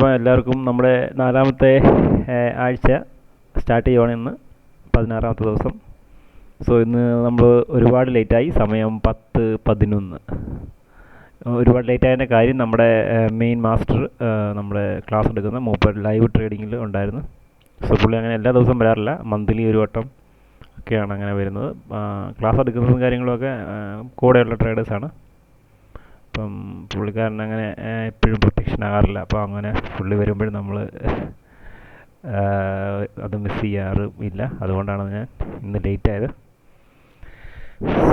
അപ്പോൾ എല്ലാവർക്കും നമ്മുടെ 4ാമത്തെ ആഴ്ച സ്റ്റാർട്ട് ചെയ്യുവാണ്. ഇന്ന് 16ാമത്തെ ദിവസം. സോ ഇന്ന് നമ്മൾ ഒരുപാട് ലേറ്റായി. സമയം 10:11. ഒരുപാട് ലേറ്റായതിൻ്റെ കാര്യം നമ്മുടെ മെയിൻ മാസ്റ്റർ നമ്മുടെ ക്ലാസ് എടുക്കുന്ന മൂപ്പർ ലൈവ് ട്രേഡിങ്ങിൽ ഉണ്ടായിരുന്നു. സോ പുള്ളി അങ്ങനെ എല്ലാ ദിവസവും വരാറില്ല, മന്ത്ലി ഒരു വട്ടം ഒക്കെയാണ് അങ്ങനെ വരുന്നത്. ക്ലാസ് എടുക്കുന്നതും കാര്യങ്ങളുമൊക്കെ കൂടെയുള്ള ട്രേഡേഴ്സാണ്. അപ്പം പുള്ളിക്കാരൻ അങ്ങനെ എപ്പോഴും പ്രൊട്ടക്ഷൻ ആകാറില്ല. അപ്പോൾ അങ്ങനെ പുള്ളി വരുമ്പോഴും നമ്മൾ അത് മിസ് ചെയ്യാറും ഇല്ല. അതുകൊണ്ടാണ് ഞാൻ ഇന്ന് ലേറ്റ് ആയത്.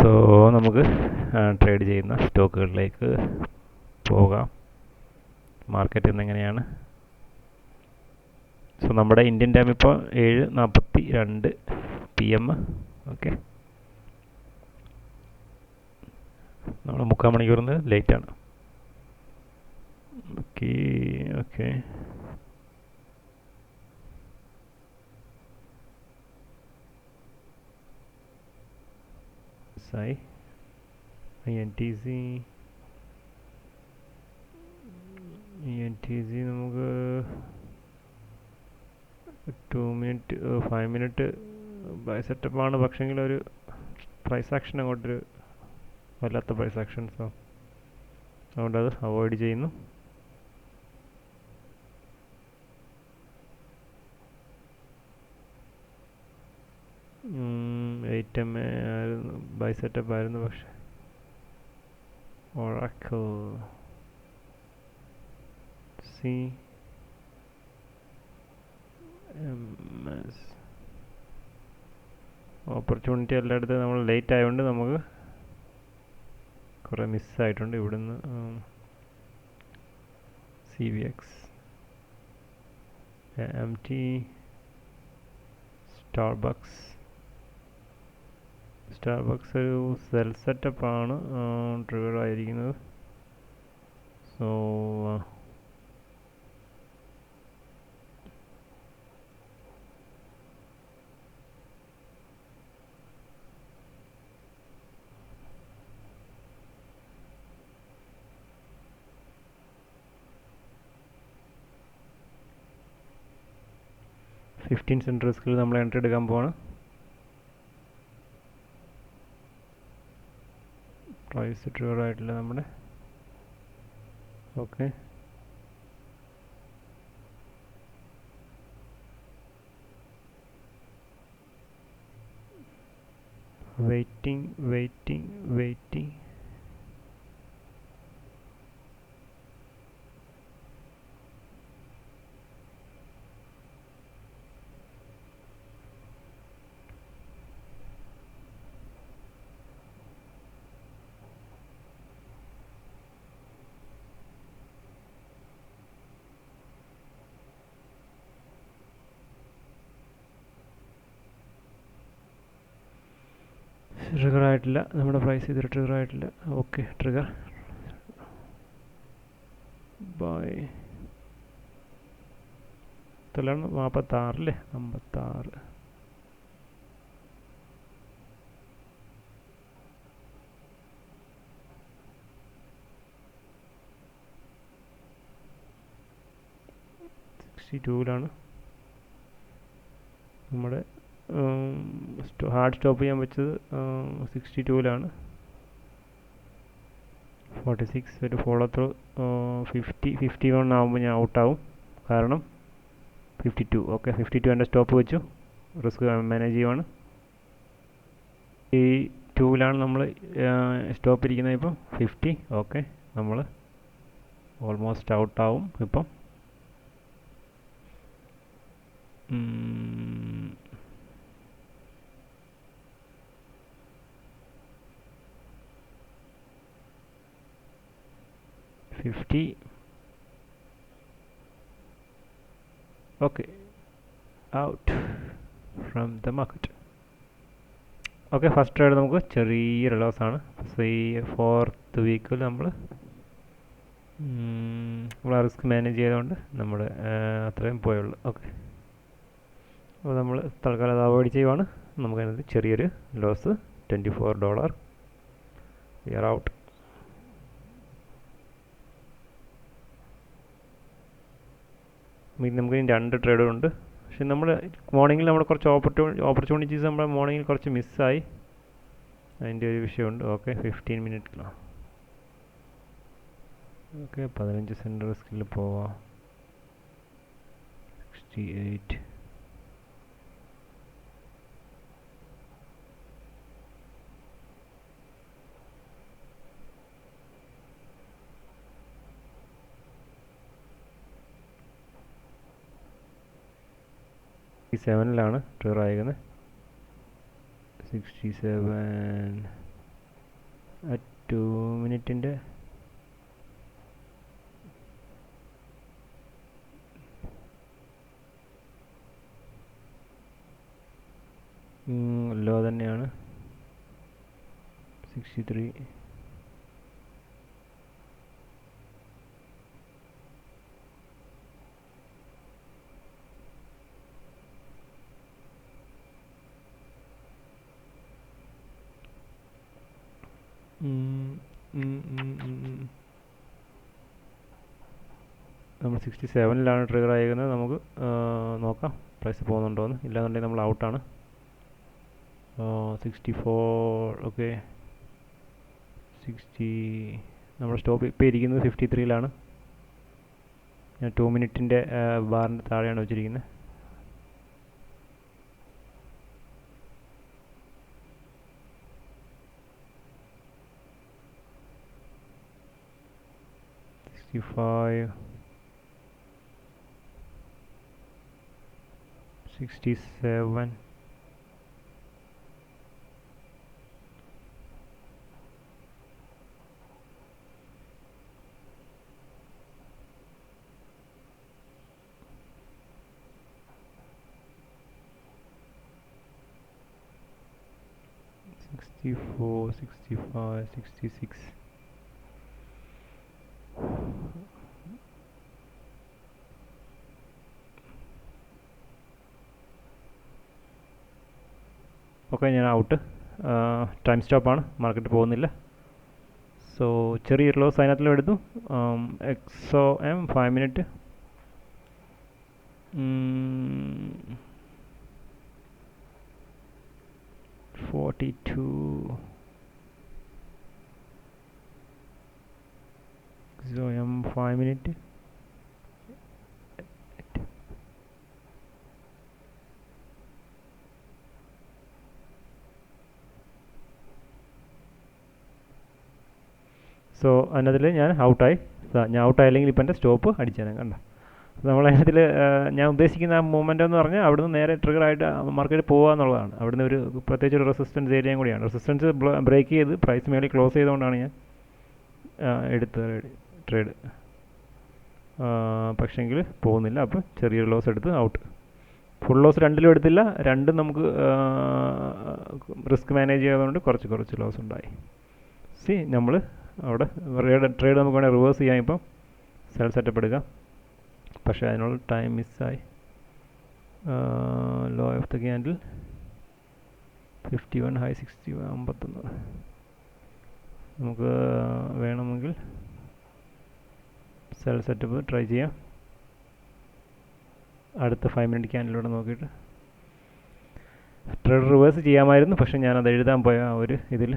സോ നമുക്ക് ട്രേഡ് ചെയ്യുന്ന സ്റ്റോക്കുകളിലേക്ക് പോകാം. മാർക്കറ്റ് ഇന്നെങ്ങനെയാണ്? സോ നമ്മുടെ ഇന്ത്യൻ ടൈം ഇപ്പോൾ 7:42 PM. ഓക്കെ, നമ്മൾ 3/4 മണിക്കൂറിന് ലേറ്റാണ്. ഓക്കെ ഓക്കെ INTC നമുക്ക് 5 മിനിറ്റ് ബൈ സെറ്റപ്പാണ്. പക്ഷേങ്കിൽ ഒരു പ്രൈസ് ആക്ഷൻ അങ്ങോട്ടൊരു വല്ലാത്ത പ്രൈസ് ആക്ഷൻസോ, അതുകൊണ്ട് അത് അവോയ്ഡ് ചെയ്യുന്നു. MA ആയിരുന്നു, ബൈ സെറ്റപ്പ് ആയിരുന്നു. പക്ഷെ Oracle CMS ഓപ്പർച്യൂണിറ്റി എല്ലായിടത്തും നമ്മൾ ലേറ്റ് ആയതുകൊണ്ട് നമുക്ക് കുറേ മിസ്സായിട്ടുണ്ട്. ഇവിടുന്ന് CVX, AMT, സ്റ്റാർബക്സ് ഒരു സെൽ സെറ്റപ്പാണ് ട്രിഗർ ആയിരിക്കുന്നത്. സോ 15 സെൻറ്റ് റിസ്കിൽ നമ്മൾ എൻട്രി എടുക്കാൻ പോവാണ്. പ്രൈസ് ട്രിഗർ ആയിട്ടില്ല നമ്മുടെ. Okay, waiting. ട്രിഗർ ആയിട്ടില്ല നമ്മുടെ പ്രൈസ്, ഇതൊരു ട്രിഗർ ആയിട്ടില്ല. ഓക്കെ, ട്രിഗർ ബൈ 46 അല്ലേ, 56. ലാണ് നമ്മുടെ ഹാർഡ് സ്റ്റോപ്പ് ചെയ്യാൻ വെച്ചത്. 62 46 ഒരു ഫോളോ ത്രൂ. 51 ആകുമ്പോൾ ഞാൻ ഔട്ടാവും, കാരണം 52. ഓക്കെ, 52 എൻ്റെ സ്റ്റോപ്പ് വെച്ചു. റിസ്ക് മാനേജ് ചെയ്യുവാണ്. ഈ 2 നമ്മൾ സ്റ്റോപ്പ് ഇരിക്കുന്നത്. ഇപ്പം 50. ഓക്കെ, നമ്മൾ ഓൾമോസ്റ്റ് ഔട്ടാവും ഇപ്പം. Okay, out from the market. Okay, first trade നമുക്ക് ചെറിയൊരു ലോസാണ്. സോ ഈ 4th വീക്കിൽ നമ്മൾ റിസ്ക് മാനേജ് ചെയ്തുകൊണ്ട് നമ്മൾ അത്രയും പോയുള്ളൂ. ഓക്കെ, അപ്പോൾ നമ്മൾ തൽക്കാലം അത് അവോയ്ഡ് ചെയ്യുവാണ്. നമുക്കതിനകത്ത് ചെറിയൊരു ലോസ്, $24. V are out. നമുക്ക് ഇനി 2 ട്രേഡുണ്ട്. പക്ഷെ നമ്മൾ മോർണിംഗിൽ നമ്മൾ കുറച്ച് ഓപ്പർച്യൂണിറ്റീസ് നമ്മൾ മോർണിംഗിൽ കുറച്ച് മിസ്സായി. അതിൻ്റെ ഒരു വിഷയമുണ്ട്. ഓക്കെ 15 മിനിറ്റിലാണ്. ഓക്കെ 15 സെൻറ്റ് റിസ്കിൽ പോവാം. 68. ഈ 7-ലാണ് ട്രിഗർ അയക്കുന്നത്. 67 2 മിനിറ്റിൻ്റെ ലോ തന്നെയാണ്. 63. നമ്മൾ 67-ലാണ് ട്രിഗർ അയക്കുന്നത്. നമുക്ക് നോക്കാം പ്രൈസ് പോകുന്നുണ്ടോയെന്ന്. ഇല്ലാന്നുണ്ടെങ്കിൽ നമ്മൾ ഔട്ടാണ്. 64. ഓക്കെ 60. നമ്മുടെ സ്റ്റോപ്പ് ഇപ്പോൾ ഇരിക്കുന്നത് 53-ലാണ്. ഞാൻ 2 മിനിറ്റിൻ്റെ ബാറിൻ്റെ താഴെയാണ് വെച്ചിരിക്കുന്നത്. $65, 67. $64, 65, 66. ഓക്കെ ഞാൻ ഔട്ട്. ടൈം സ്റ്റോപ്പാണ്. മാർക്കറ്റ് പോകുന്നില്ല. സോ ചെറിയൊരു ലോസ് അതിനകത്തിലും എടുത്തു. XOM 5 minute. 42. XOM 5 minute. So അതിനതിൽ ഞാൻ ഔട്ടായി. ഞാൻ ഔട്ടായില്ലെങ്കിൽ ഇപ്പം എൻ്റെ സ്റ്റോപ്പ് അടിച്ചേനെ കണ്ട. നമ്മളതിനകത്തിൽ ഞാൻ ഉദ്ദേശിക്കുന്ന ആ മൂവ്മെൻ്റ് എന്ന് പറഞ്ഞാൽ അവിടുന്ന് നേരെ ട്രിഗറായിട്ട് മാർക്കറ്റ് പോകുക എന്നുള്ളതാണ്. അവിടുന്ന് ഒരു പ്രത്യേകിച്ച് ഒരു റെസിസ്റ്റൻസ് ഏരിയയും കൂടിയാണ്. റെസിസ്റ്റൻസ് ബ്രേക്ക് ചെയ്ത് പ്രൈസ് മേളിൽ ക്ലോസ് ചെയ്തുകൊണ്ടാണ് ഞാൻ എടുത്ത ട്രേഡ്. പക്ഷേങ്കിൽ പോകുന്നില്ല. അപ്പോൾ ചെറിയൊരു ലോസ് എടുത്ത് ഔട്ട്. ഫുൾ ലോസ് രണ്ടിലും എടുത്തില്ല. രണ്ടും നമുക്ക് റിസ്ക് മാനേജ് ചെയ്യാത്തതുകൊണ്ട് കുറച്ച് ലോസ് ഉണ്ടായി. നമ്മൾ അവിടെ ട്രേഡ് നമുക്ക് വേണമെങ്കിൽ റിവേഴ്സ് ചെയ്യാം. ഇപ്പം സെൽ സെറ്റപ്പ് എടുക്കാം. പക്ഷേ അതിനുള്ള ടൈം മിസ്സായി. Law of the candle 51, high 60, 51. നമുക്ക് വേണമെങ്കിൽ സെൽ സെറ്റപ്പ് ട്രൈ ചെയ്യാം. അടുത്ത 5 മിനിറ്റ് ക്യാൻഡിലൂടെ നോക്കിയിട്ട് ട്രേഡ് റിവേഴ്സ് ചെയ്യാമായിരുന്നു. പക്ഷേ ഞാനത് എഴുതാൻ പോയ ആ ഒരു ഇതിൽ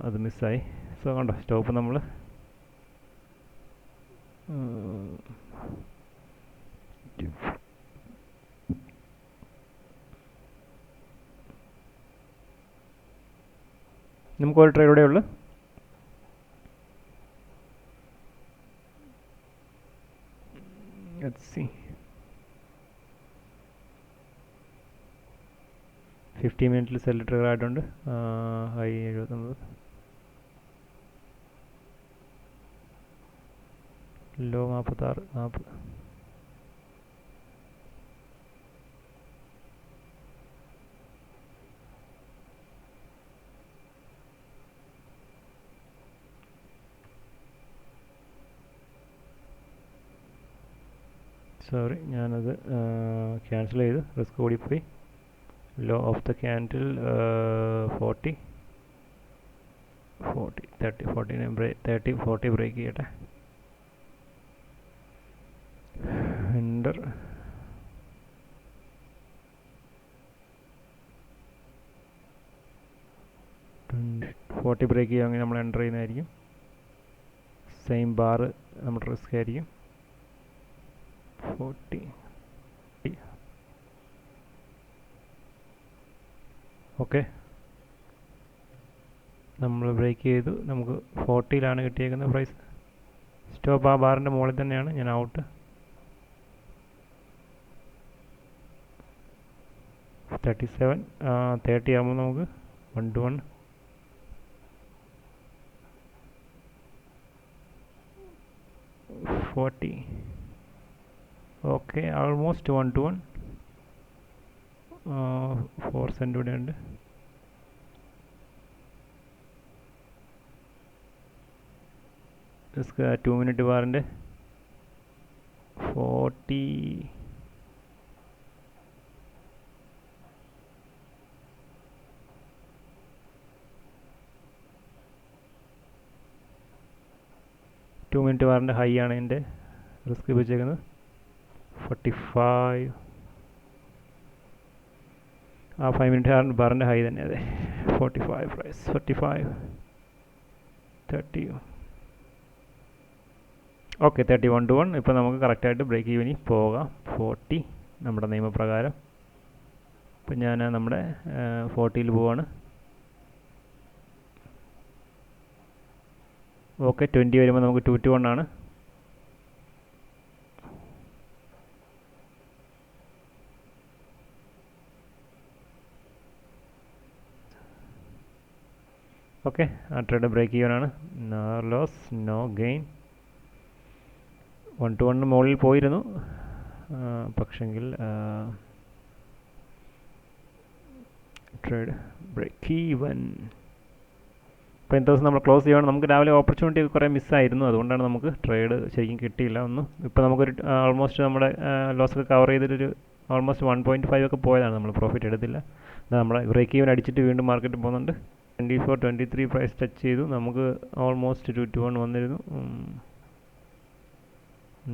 അത് മിസ്സായി. സോ കണ്ടോ സ്റ്റോപ്പ് നമ്മൾ നമുക്ക് ഒരു ട്രേഡ് കൂടെ ഉള്ളു. Let's see. 50 മിനിറ്റിൽ സെൽ ട്രിഗർ ആയിട്ടുണ്ട്. High 79, low 46, 40. സോറി, ഞാനത് ക്യാൻസൽ ചെയ്ത് റിസ്ക് കൂടിപ്പോയി. Low of the candle 40, 30, 40 break ചെയ്യട്ടെ. എൻ്റർ. 40 ബ്രേക്ക് ചെയ്യുകയാണെങ്കിൽ നമ്മൾ എൻ്റർ ചെയ്യുന്നതായിരിക്കും. സെയിം ബാർ നമ്മുടെ റിസ്ക് ആയിരിക്കും. 40. ഓക്കെ, നമ്മൾ ബ്രേക്ക് ചെയ്തു. നമുക്ക് 40ലാണ് കിട്ടിയേക്കുന്ന പ്രൈസ്. സ്റ്റോപ്പ് ആ ബാറിൻ്റെ മുകളിൽ തന്നെയാണ്. ഞാൻ ഔട്ട്. 37 30 ആകുമ്പോൾ നമുക്ക് 1 to 1. Okay, almost 1 to 1. 4 cent ഇവിടെ ഉണ്ട്. റിസ്ക് 2 മിനിറ്റ് ബാറിൻ്റെ 40. ടു മിനിറ്റ് ബാറിൻ്റെ ഹൈ ആണ് എൻ്റെ റിസ്ക് വെച്ചേക്കുന്നത്. 45. ആ 5 മിനിറ്റ് ബാറിൻ്റെ ഹൈ തന്നെ. അതെ, 45 പ്രൈസ്. 45 30. Okay, 31 to 1. ഇപ്പോൾ നമുക്ക് കറക്റ്റായിട്ട് ബ്രേക്ക് ഈവനിൽ പോകാം. 40 നമ്മുടെ നിയമപ്രകാരം. ഇപ്പം ഞാൻ നമ്മുടെ 40ൽ പോവാണ്. ഓക്കെ, 20 വരുമ്പോൾ നമുക്ക് 2 to 1 ആണ്. ഓക്കെ, ആ ട്രേഡ് ബ്രേക്ക് ചെയ്യാനാണ്. No loss, no gain. 1 to 1 മുകളിൽ പോയിരുന്നു, പക്ഷെങ്കിൽ ട്രേഡ് ബ്രേക്ക് ഈവൻ. ഇപ്പോൾ ഇന്നത്തെ ദിവസം നമ്മൾ ക്ലോസ് ചെയ്യുകയാണ്. നമുക്ക് രാവിലെ ഓപ്പർച്യൂണിറ്റി കുറേ മിസ്സായിരുന്നു, അതുകൊണ്ടാണ് നമുക്ക് ട്രേഡ് ശരിക്കും കിട്ടിയില്ല ഒന്നും. ഇപ്പോൾ നമുക്കൊരു ഓൾമോസ്റ്റ് നമ്മുടെ ലോസൊക്കെ കവർ ചെയ്തിട്ടൊരു ഓൾമോസ്റ്റ് 1.5 ഒക്കെ പോയതാണ്. നമ്മൾ പ്രോഫിറ്റ് എടുത്തില്ല. നമ്മളെ ബ്രേക്ക് ഈവൻ അടിച്ചിട്ട് വീണ്ടും മാർക്കറ്റ് പോകുന്നുണ്ട്. 24 23 പ്രൈസ് ടച്ച് ചെയ്തു. നമുക്ക് ഓൾമോസ്റ്റ് 2 to 1 വന്നിരുന്നു.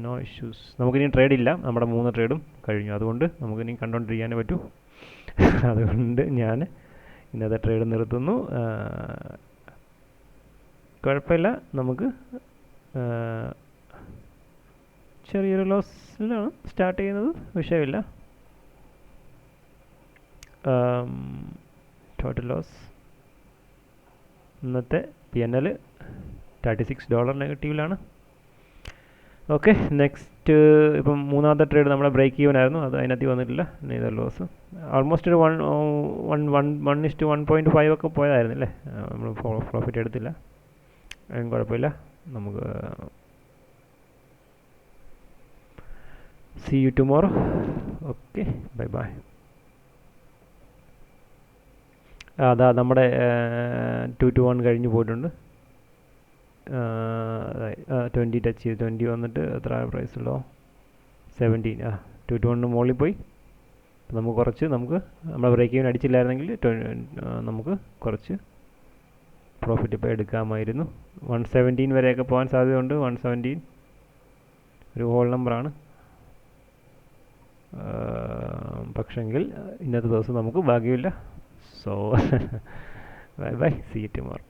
No issues. നമുക്കിനി ട്രേഡ് ഇല്ല, നമ്മുടെ 3 ട്രേഡും കഴിഞ്ഞു. അതുകൊണ്ട് നമുക്കിനി കണ്ടുകൊണ്ടിരിക്കാനേ പറ്റൂ. അതുകൊണ്ട് ഞാൻ ഇന്നത്തെ ട്രേഡ് നിർത്തുന്നു. കുഴപ്പമില്ല, നമുക്ക് ചെറിയൊരു ലോസിലാണ് സ്റ്റാർട്ട് ചെയ്യുന്നത്, വിഷയമില്ല. ടോട്ടൽ ലോസ് ഇന്നത്തെ PNL $36 നെഗറ്റീവിലാണ്. ഓക്കെ, നെക്സ്റ്റ് ഇപ്പം മൂന്നാമത്തെ ട്രേഡ് നമ്മുടെ ബ്രേക്ക് ഈവൻ ആയിരുന്നു. അത് അതിനകത്ത് വന്നിട്ടില്ല. Neither loss. ഓൾമോസ്റ്റ് ഒരു 1:1.5 ഒക്കെ പോയതായിരുന്നു അല്ലേ. നമ്മൾ പ്രോഫിറ്റ് എടുത്തില്ല. അതിനും കുഴപ്പമില്ല. നമുക്ക് see you tomorrow. Okay, bye bye. അതാ നമ്മുടെ 2 to 1 കഴിഞ്ഞ് പോയിട്ടുണ്ട്. 20 ടച്ച് ചെയ്ത് 20 വന്നിട്ട് എത്ര പ്രൈസുള്ളോ 17. 2 to 1 മുകളിൽ പോയി. നമുക്ക് നമ്മുടെ ബ്രേക്ക് ഈവൻ അടിച്ചില്ലായിരുന്നെങ്കിൽ നമുക്ക് കുറച്ച് പ്രോഫിറ്റ് ഇപ്പോൾ എടുക്കാമായിരുന്നു. 117 വരെയൊക്കെ പോകാൻ സാധ്യതയുണ്ട്. 117 ഒരു ഹോൾ നമ്പറാണ്. പക്ഷെങ്കിൽ ഇന്നത്തെ ദിവസം നമുക്ക് ഭാഗ്യമില്ല. So bye bye, see you tomorrow.